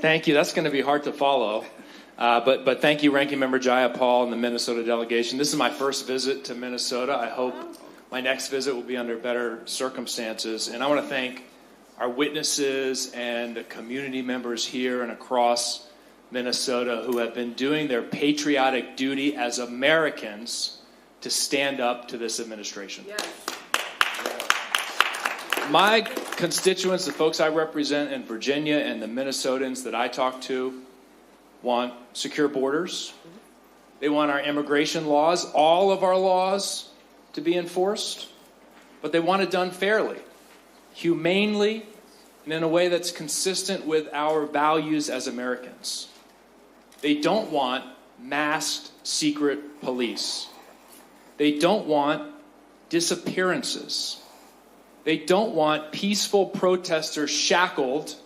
Thank you. That's going to be hard to follow. But thank you, Ranking Member Jayapal and the Minnesota delegation. This is my first visit to Minnesota. I hope my next visit will be under better circumstances. And I want to thank our witnesses and the community members here and across Minnesota who have been doing their patriotic duty as Americans to stand up to this administration. Yes. My constituents, the folks I represent in Virginia and the Minnesotans that I talk to, want secure borders. They want our immigration laws, all of our laws, to be enforced. But they want it done fairly, humanely, and in a way that's consistent with our values as Americans. They don't want masked secret police. They don't want disappearances. They don't want peaceful protesters shackled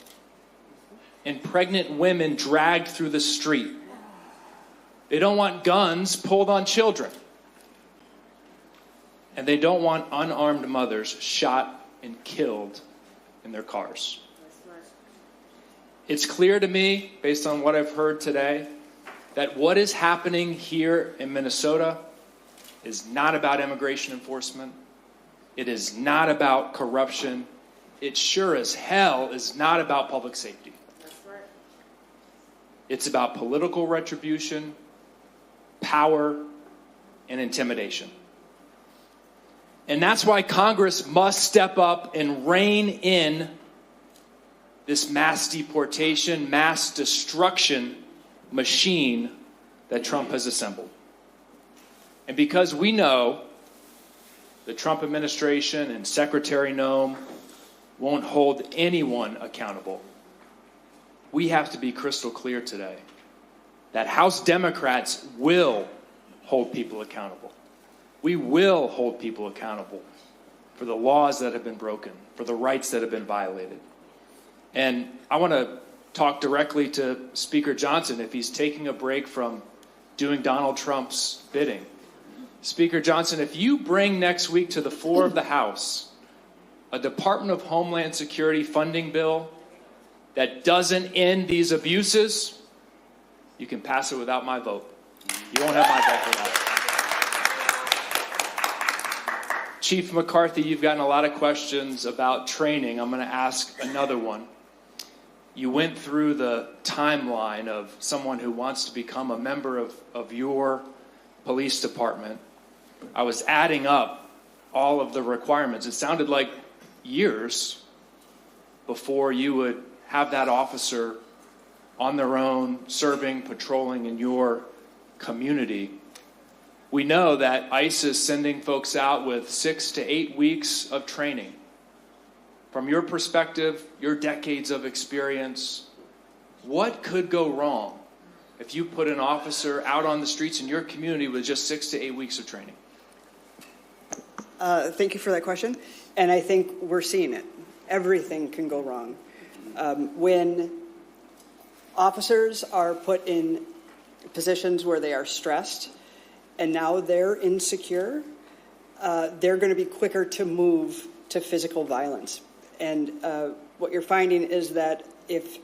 and pregnant women dragged through the street. They don't want guns pulled on children. And they don't want unarmed mothers shot and killed in their cars. It's clear to me, based on what I've heard today, that what is happening here in Minnesota is not about immigration enforcement. It is not about corruption. It sure as hell is not about public safety. It's about political retribution, power, and intimidation. And that's why Congress must step up and rein in this mass deportation, mass destruction machine that Trump has assembled. And because we know the Trump administration and Secretary Noem won't hold anyone accountable, we have to be crystal clear today that House Democrats will hold people accountable. We will hold people accountable for the laws that have been broken, for the rights that have been violated. And I want to talk directly to Speaker Johnson if he's taking a break from doing Donald Trump's bidding. Speaker Johnson, if you bring next week to the floor of the House a Department of Homeland Security funding bill that doesn't end these abuses, you can pass it without my vote. You won't have my vote for that. Chief McCarthy, you've gotten a lot of questions about training. I'm going to ask another one. You went through the timeline of someone who wants to become a member of your police department. I was adding up all of the requirements. It sounded like years before you would have that officer on their own, serving, patrolling in your community. We know that ICE is sending folks out with 6 to 8 weeks of training. From your perspective, your decades of experience, what could go wrong if you put an officer out on the streets in your community with just 6 to 8 weeks of training? Thank you for that question. And I think we're seeing it. Everything can go wrong. When officers are put in positions where they are stressed and now they're insecure, they're going to be quicker to move to physical violence. And what you're finding is that if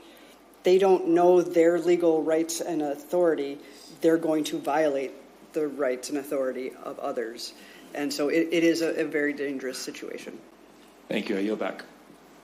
they don't know their legal rights and authority, they're going to violate the rights and authority of others. And so it is a very dangerous situation. Thank you. I yield back.